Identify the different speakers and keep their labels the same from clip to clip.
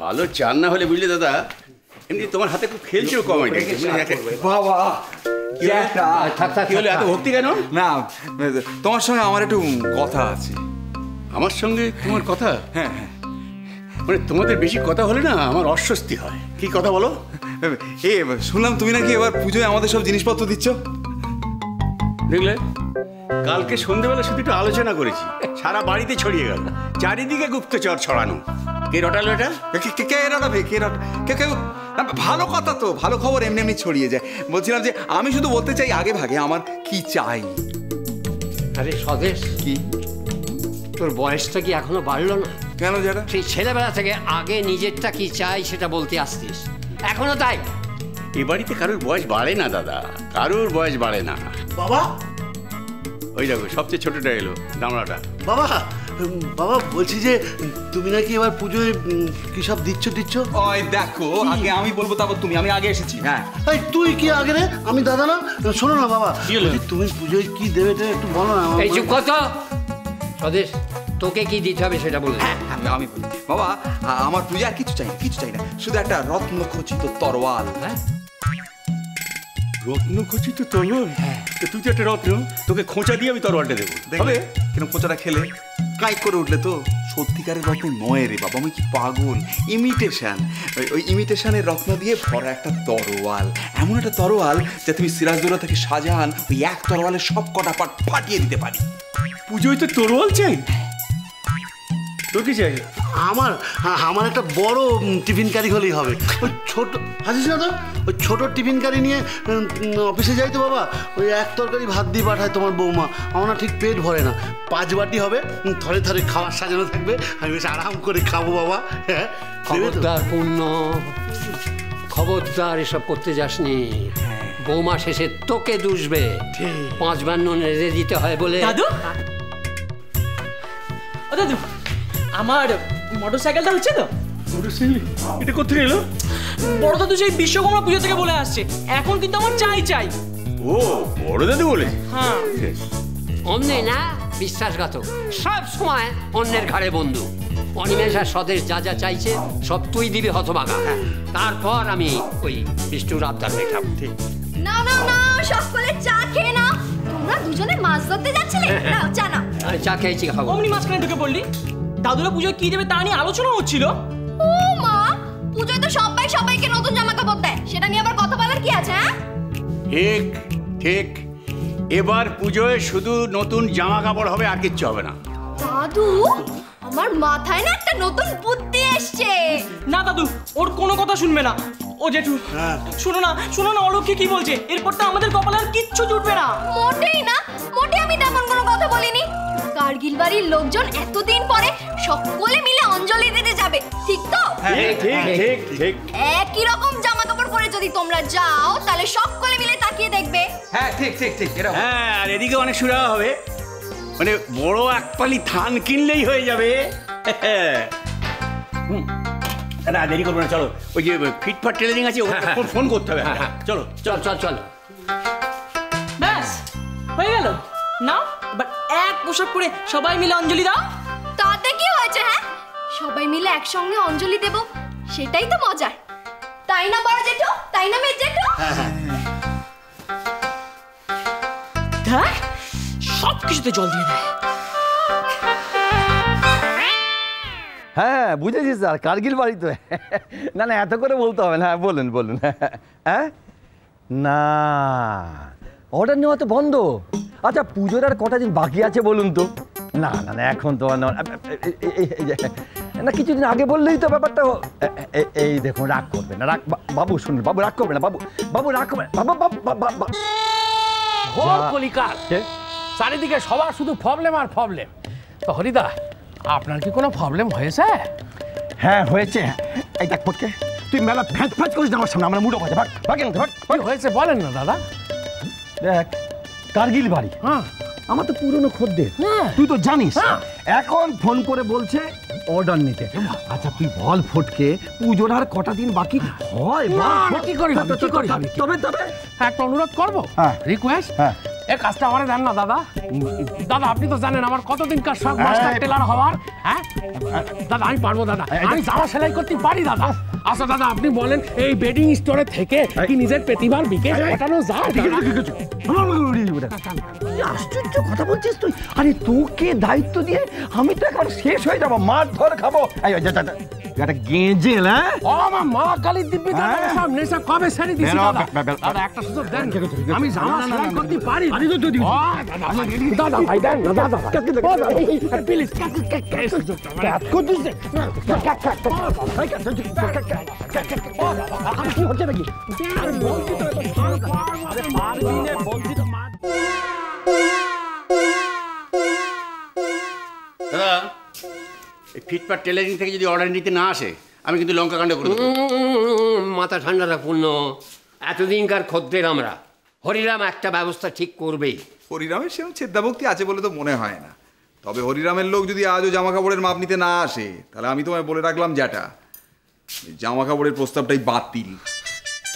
Speaker 1: ভালো চান না হলে বুঝলে দাদা, এমনি তোমার হাতে খুব খেলছেও কমেডি।
Speaker 2: বাবা
Speaker 1: কি হলো, এত ভক্তি কেন?
Speaker 2: না, তোমার সঙ্গে আমার একটু কথা আছে।
Speaker 1: আমার সঙ্গে তোমার কথা?
Speaker 2: হ্যাঁ হ্যাঁ,
Speaker 1: মানে তোমাদের বেশি কথা হলে না আমার অস্বস্তি হয়। কি কথা বলো?
Speaker 2: এ শুনলাম তুমি নাকি এবার পুজোয় আমাদের সব জিনিসপত্র দিচ্ছ।
Speaker 1: দেখলে, কালকে সন্ধ্যেবেলা শুধু একটু আলোচনা করেছি, সারা বাড়িতে ছড়িয়ে গেল, চারিদিকে গুপ্তচর ছড়ানো। কে রটালো এটা?
Speaker 2: কে রটাবে? ভালো কথা তো, ভালো খবর এমনি এমনি ছড়িয়ে যায়। বলছিলাম যে আমি শুধু বলতে চাই আগে ভাগে আমার কি চাই।
Speaker 3: আরে স্বদেশ,
Speaker 2: কি
Speaker 3: তোর বয়সটা কি এখনো বাড়লো না?
Speaker 2: কেন যারা
Speaker 3: সেই ছেলেবেলা থেকে আগে নিজেরটা কি চাই সেটা বলতে আসতিস, এখনো তাই?
Speaker 1: এ বাড়িতে কারোর বয়স বাড়ে না দাদা, কারোর বয়স বাড়ে না।
Speaker 4: বাবা,
Speaker 1: ওই দেখো সবচেয়ে ছোটটা এলো, দামড়াটা।
Speaker 4: বাবা বাবা বলছি যে তুমি নাকি এবার পুজোয় কি সব দিচ্ছ?
Speaker 2: ওই দেখো, আগে আমি বলবো তারপর তুমি। আমি আগে এসেছি। হ্যাঁ,
Speaker 4: এই তুই কি আগে রে? আমি দাদা না? শোনো না বাবা, তুমি পুজোয় কি দেবে একটু বলো না।
Speaker 3: এই চুপ কত স্বদেশ, তোকে কি দিতে হবে সেটা বল।
Speaker 2: আমি বলি বাবা, আমার পূজা আর কিছু চাই না, শুধু একটা রত্নখচিত তরোয়াল।
Speaker 3: হ্যাঁ,
Speaker 1: রত্নখচিত তরোয়াল? তুই তো একটা রত্ন, তোকে খোঁচা দিয়ে আমি তরোয়ালটা দেবো।
Speaker 2: হবে কেন? খোঁচাটা খেলে কাই করে উঠলে তো সত্যিকারের রত্ন নয় রে বাবা, আমি কি পাগল? ইমিটেশন। ওই ইমিটেশনের রত্ন দিয়ে ভরা একটা তরোয়াল, এমন একটা তরোয়াল যে তুমি সিরাজদৌল্লা থেকে শাহজাহান ওই এক তরোয়ালের সব কটা পাট ফাটিয়ে দিতে পারি।
Speaker 1: পুজোয় তো তরোয়াল চাই। তোর কি চাই?
Speaker 4: আমার একটা বড় টিফিন কারি হলেই হবে। ওই ছোট হাসিস না তো, ওই ছোট টিফিন কারি নিয়ে অফিসে যাই তো বাবা, ওই এক তরকারি ভাত দিয়ে পাঠায় তোমার বৌমা। আমার না ঠিক পেট ভরে না। 5 বাটি হবে, থরে থরে খাবার সাজানো থাকবে, আমি বেশ আরাম করে খাবো বাবা। হ্যাঁ,
Speaker 3: খবরদার পূর্ণ, খবরদার এসব করতে যাসনি। বৌমা শেষে তোকে দুষবে। 5 বার নুন রেঁধে দিতে হয় বলে।
Speaker 5: দাদু, ও দাদু, আমার মোটরসাইকেলটা হচ্ছে তো?
Speaker 1: মোটরসাইকেল? এটা কোথায় এলো?
Speaker 5: বড় দাদু সেই বিশ্বকর্মা পুজো থেকে বলে আসছে, এখন কিন্তু আমার চাই।
Speaker 1: ও বড় দাদু বলে?
Speaker 5: হ্যাঁ।
Speaker 3: অমনি না, বিশ্বাসঘাতক, সব সময় অন্যের ঘাড়ে বন্ধু। অনিমেষ আর স্বদেশ যা যা চাইছে সব তুই দিবি হতভাগা। তারপর আমি ওই বিষ্ণুর আবদার মেটাবো। ঠিক
Speaker 6: না না না, সকলে চা খেয়ে নাও। তোমরা দুজনে মাছ ধরতে যাচ্ছিলে? নাও চা নাও।
Speaker 3: চা খেয়েছি, খাবো।
Speaker 5: অমনি মাঝখানে ঢুকে পড়লি। দাদুরা পুজোয় কি দেবে তা নিয়ে আলোচনা হচ্ছিল।
Speaker 6: ও মা, পুজোয় তো সবাই সবাইকে নতুন জামা কাপড় দেয়, সেটা নিয়ে আবার কথা বলার কি আছে? হ্যাঁ
Speaker 1: ঠিক ঠিক, এবার পুজোয় শুধু নতুন জামা কাপড় হবে, আর কিচ্ছু হবে না।
Speaker 6: দাদু, আমার মাথায় না একটা নতুন বুদ্ধি এসছে।
Speaker 5: না দাদু, ওর কোনো কথা শুনবে না। ও জেঠু, শোনো না অলক্ষী কি বলছে। এরপর তো আমাদের কপালে আর কিচ্ছু জুটবে না।
Speaker 6: মোটেই না, মোটে আমি তেমন কোনো কথা বলিনি। কার্গিল বাড়ির লোকজন এতদিন পরে সকলে মিলে অঞ্জলি দিতে যাবে, ঠিক তো?
Speaker 1: ঠিক।
Speaker 6: একই রকম জামা কাপড় পরে যদি তোমরা যাও, তাহলে সকলে মিলে তাকিয়ে দেখবে।
Speaker 2: হ্যাঁ ঠিক।
Speaker 1: হ্যাঁ, আর এদিকে অনেক সুরা হবে, মানে বড় এক পালি ধান কিনলেই হয়ে যাবে। না দেরি করবো না, চলো। ওই যে ফিটফাট টেলারিং আছে, ফোন করতে হবে। চলো।
Speaker 5: ব্যাস হয়ে গেল। নাও এবার এক পোশাক পরে সবাই মিলে অঞ্জলি দাও।
Speaker 6: তাতে কি হয়েছে? হ্যাঁ, সবাই মিলে একসঙ্গে অঞ্জলি দেব, সেটাই তো মজার। তাই না বড় জেঠু? তাই না মেজ জেঠু?
Speaker 5: দেখ, সব কিছুতে জল দিয়ে দেয়।
Speaker 7: হ্যাঁ বুঝেছি স্যার, কার্গিল বাড়ি তো। না এত করে বলতে হবে না। বলুন। হ্যাঁ না, অর্ডার নেওয়া তো বন্ধ। আচ্ছা, পুজোর আর কটা দিন বাকি আছে বলুন তো? না এখন তো না, কিছুদিন আগে বললেই তো ব্যাপারটা। এই দেখুন, রাগ করবে না। বাবু শুনুন, বাবু রাগ করবে না। বাবু রাগ করবে না।
Speaker 8: কলিকাল চারিদিকে সবার শুধু প্রবলেম আর প্রবলেম। তো হরিদা, আপনার কি কোনো প্রবলেম হয়েছে?
Speaker 7: হ্যাঁ হয়েছে। এই দেখ ফটকে, তুই মেলা ফ্যাঁচ করিস না আমার সামনে, আমার মুড অফ আছে। ভাগ
Speaker 8: হয়েছে বলেন না দাদা।
Speaker 7: দেখ, কার্গিল বাড়ি আমার তো পুরনো খদ্দের, তুই তো জানিস। এখন ফোন করে বলছে অর্ডার নিতে। আচ্ছা তুই বল ফটকে, পুজোর আর কটা দিন বাকি হয়?
Speaker 8: কি করি তবে
Speaker 7: তবে
Speaker 8: একটা অনুরোধ করবো, রিকোয়েস্ট। এ কাজটা আমারে দেন না দাদা। দাদা আপনি তো জানেন আমার কতদিন কাজ শখ মাস্টার টেলার হওয়ার। হ্যাঁ দাদা আমি পারবো দাদা, আমি জামা সেলাই করতে পারি দাদা। আচ্ছা দাদা আপনি বলেন এই বেডিং স্টোরে থেকে কি নিজের প্রতিভার বিকেশ ঘটানো যায়?
Speaker 7: আশ্চর্য কথা বলছিস তুই। আরে তোকে দায়িত্ব দিয়ে আমি তো একবার শেষ হয়ে যাবো, মার ধর খাবো। একটা গেঁজেল, হ্যাঁ
Speaker 8: ও আমার মা কালী দিব্যি দাদা সব নেশা কবে ছেড়ে দিছি দাদা। দাদা একটা সুযোগ দেন, আমি জামা সেলাই করতে পারি। দাদা ভাই দেন না দাদা, প্লিজ কি হচ্ছে নাকি?
Speaker 1: দাদা এই ফিটপাট টেলারিং থেকে যদি অর্ডার নিতে না আসে আমি কিন্তু লঙ্কা কাণ্ড করে দেবো।
Speaker 3: মাথা ঠান্ডা রাখুন। এতদিনকার খদ্দের আমরা, হরিরাম একটা ব্যবস্থা ঠিক করবেই।
Speaker 2: হরিরামের সেরকম ছেদ্দাভক্তি আছে বলে তো মনে হয় না। তবে হরিরামের লোক যদি আজও জামা কাপড়ের মাপ নিতে না আসে, তাহলে আমি তোমায় বলে রাখলাম যেটা জামা কাপড়ের প্রস্তাবটাই বাতিল।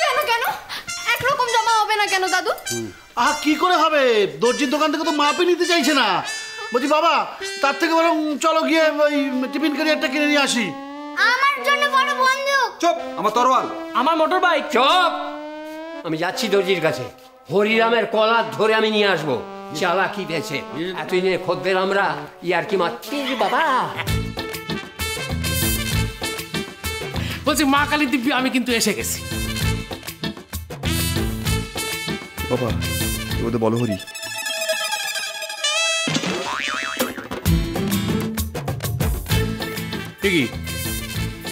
Speaker 6: কেন কেন একরকম জামা হবে না কেন দাদু?
Speaker 4: কি করে হবে? দর্জির দোকান থেকে তো মাপই নিতে চাইছে না। বলছি বাবা, তার থেকে বরং চলো গিয়ে ওই টিফিন ক্যারিয়ারটা কিনে নিয়ে আসি।
Speaker 6: আমার জন্য বড় বন্দুক।
Speaker 2: চুপ, আমার তরোয়াল।
Speaker 5: আমার মোটর বাইক।
Speaker 3: চুপ, আমি যাচ্ছি দর্জির কাছে। হরিরামের কলার ধরে আমি নিয়ে আসবো। চালাকি বেছে এতদিনে খদ্দের আমরা, ইয়ার কি মারছি বাবা।
Speaker 8: বলছি মা কালী দিব্যি আমি কিন্তু এসে গেছি।
Speaker 2: বাবা ওদের বলো হরি।
Speaker 1: ঠিকই,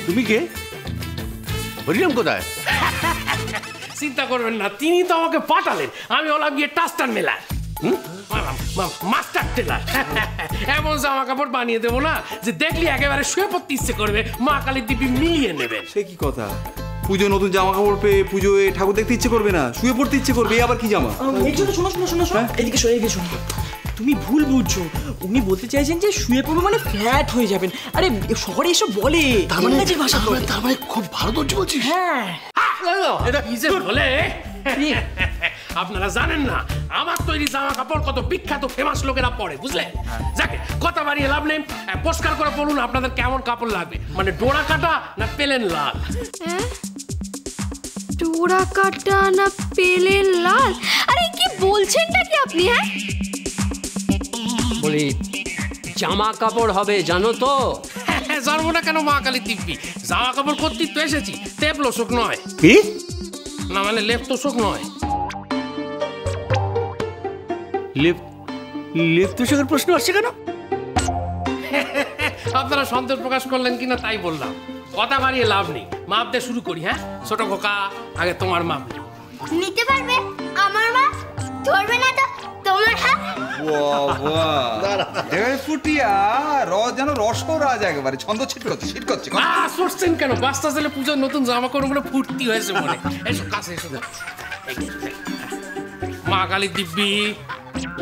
Speaker 1: তুমি কে? হরিরাম কোথায়?
Speaker 8: চিন্তা করবেন না, তিনি তো আমাকে পাঠালেন। আমি হলাম গিয়ে টাস্টার মেলার মাস্টার টেলার। এমন জামা কাপড় বানিয়ে দেবো না যে দেখলি একেবারে শুয়ে পড়তে ইচ্ছে করবে, মা কালী দিব্যি মিলিয়ে নেবে।
Speaker 2: সে কি কথা? পুজো নতুন জামা কাপড় পেয়ে পুজোয় ঠাকুর দেখতে ইচ্ছে করবে না, শুয়ে পড়তে ইচ্ছে করবে। আবার কি জামা?
Speaker 5: এই জন্য শোনো শোনো শোনো শোনো, এদিকে শোনো এদিকে শোনো। তুমি ভুল বুঝছো, উনি বলতে চাইছেন যে শুয়ে পড়বে মানে ফ্ল্যাট হয়ে যাবেন। আরে শহরে এসব বলে, ইংরেজি ভাষা বলে।
Speaker 4: তার মানে খুব ভালো দর্জি বলছিস?
Speaker 5: হ্যাঁ
Speaker 8: এটা কি যে বলে আপনারা জানেন না আমার তৈরি জামা কাপড় কত বিখ্যাত ফেমাস লোকেরা পরে, বুঝলেন? যাকে কথা বাড়িয়ে লাভ নেই, পরিষ্কার করে বলুন আপনাদের কেমন কাপড় লাগবে, মানে ডোরা কাটা না পেলেন লাল?
Speaker 6: ডোরা কাটা না পেলেন লাল? আরে কি বলছেন নাকি আপনি? হ্যাঁ
Speaker 3: বলি জামা কাপড় হবে জানো তো?
Speaker 8: জানবো না কেন মা কালী দিব্যি, জামা কাপড় করতেই তো এসেছি, টেপ লোশক নয়।
Speaker 1: কি
Speaker 8: না মানে লেপ তোষক নয়।
Speaker 1: লেপ তোষকের প্রশ্ন আসছে কেন?
Speaker 8: আপনারা সন্দেহ প্রকাশ করলেন কিনা তাই বললাম। কথা বাড়িয়ে লাভ নেই, মাপ দিয়ে শুরু করি। হ্যাঁ ছোট খোকা, আগে তোমার মাপ।
Speaker 6: নিতে পারবে আমার মা? ধরবে না তো তোমার হাত?
Speaker 2: ফুটিয়া যেন রসরাজ একেবারে ছন্দ ছিটকচ্ছে ছিটকচ্ছে।
Speaker 8: সরছেন কেন? বাস্তা ছেলে পুজোর নতুন জামা কাপড় বলে ফুর্তি হয়েছে মনে। এসো কাছে এসো। মা কালী দিব্যি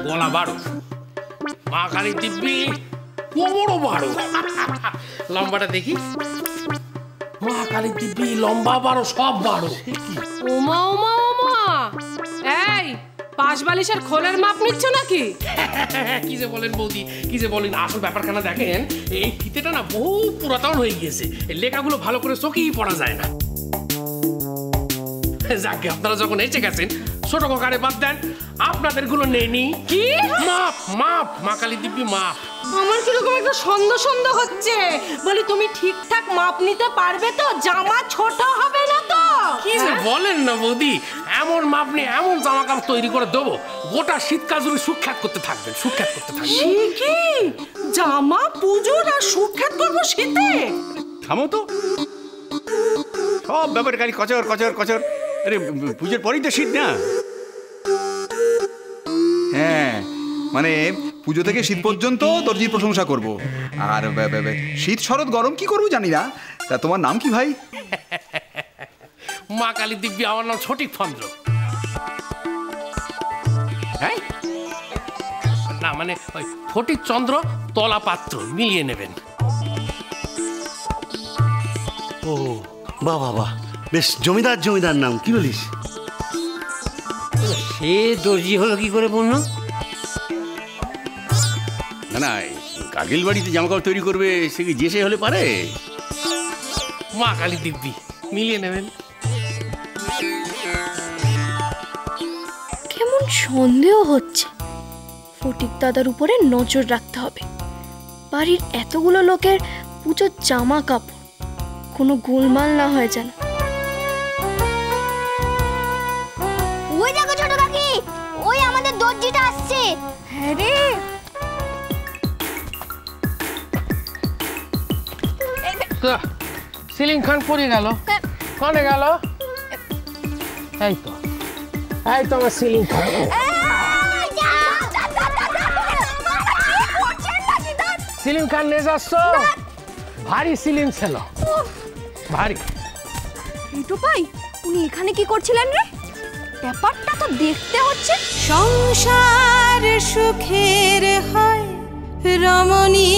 Speaker 8: গলা বারো, মা কালী দিব্যি কোমরও বারো। লম্বাটা দেখি, মা কালী দিব্যি লম্বা বারো, সব বারো।
Speaker 9: ওমা ওমা ওমা, এই পাশ বালিশের খোলের মাপ নিচ্ছ নাকি?
Speaker 8: কি যে বলেন বৌদি, কি যে বলেন। আসল ব্যাপারখানা দেখেন, এই ফিতেটা না বহু পুরাতন হয়ে গিয়েছে, এই লেখাগুলো ভালো করে চোখেই পড়া যায় না। যাকে আপনারা যখন এসে গেছেন ছোট কারে বাদ দেন, আপনাদের গুলো নেই।
Speaker 9: কি
Speaker 8: মাপ মাপ, মা কালী দিব্যি মাপ।
Speaker 9: আমার কিরকম একটা সন্দেহ সন্দেহ হচ্ছে। বলি তুমি ঠিকঠাক মাপ নিতে পারবে তো? জামা ছোট হবে না তো?
Speaker 8: কি যে বলেন না বৌদি, এমন মাপ নিয়ে এমন জামা কাপড় তৈরি করে দেবো গোটা শীতকাল জুড়ে সুখ্যাত করতে থাকবেন, সুখ্যাত করতে থাকবেন।
Speaker 9: কি জামা পুজোর আর সুখ্যাত করবো শীতে?
Speaker 1: থামো তো, সব ব্যাপারকারী কচর কচর কচর। আরে পুজোর পরেই তো শীত না?
Speaker 2: হ্যাঁ মানে পুজো থেকে শীত পর্যন্ত দর্জির প্রশংসা করব। আর শীত শরৎ গরম কি করবো জানি না। তা তোমার নাম কি ভাই?
Speaker 8: মা কালী দিব্যি আমার নাম সঠিক ফন্দ্র।
Speaker 1: হ্যাঁ
Speaker 8: না মানে ওই ফটিক চন্দ্র তলা পাত্র, মিলিয়ে নেবেন।
Speaker 4: ও বাহ বাহ বাহ, বেশ জমিদার জমিদার নাম, কি বলিস?
Speaker 3: সে দর্জি হলো কি করে বললো?
Speaker 1: না না, কার্গিল বাড়িতে জামা কাপড় তৈরি করবে, সে কি যে সে হলে পারে?
Speaker 8: মা কালী দিব্যি মিলিয়ে নেবেন।
Speaker 6: কেমন সন্দেহ হচ্ছে। ফটিক দাদার উপরে নজর রাখতে হবে। বাড়ির এতগুলো লোকের পুজোর জামা কাপড়, কোনো গোলমাল না হয় যেন। ওই দেখো ছোট কাকি, ওই আমাদের দর্জিটা আসছে। হ্যাঁ রে,
Speaker 8: সিলিং খান পড়ে গেল, কনে গেল? এই তো আমার সিলিং খান। সিলিং খান নিয়ে যাচ্ছ? ভারী সিলিং ছিল, ভারী।
Speaker 6: এইটু ভাই, উনি এখানে কি করছিলেন রে? ব্যাপারটা তো দেখতে হচ্ছে।
Speaker 9: সংসার সুখের হয় রমণী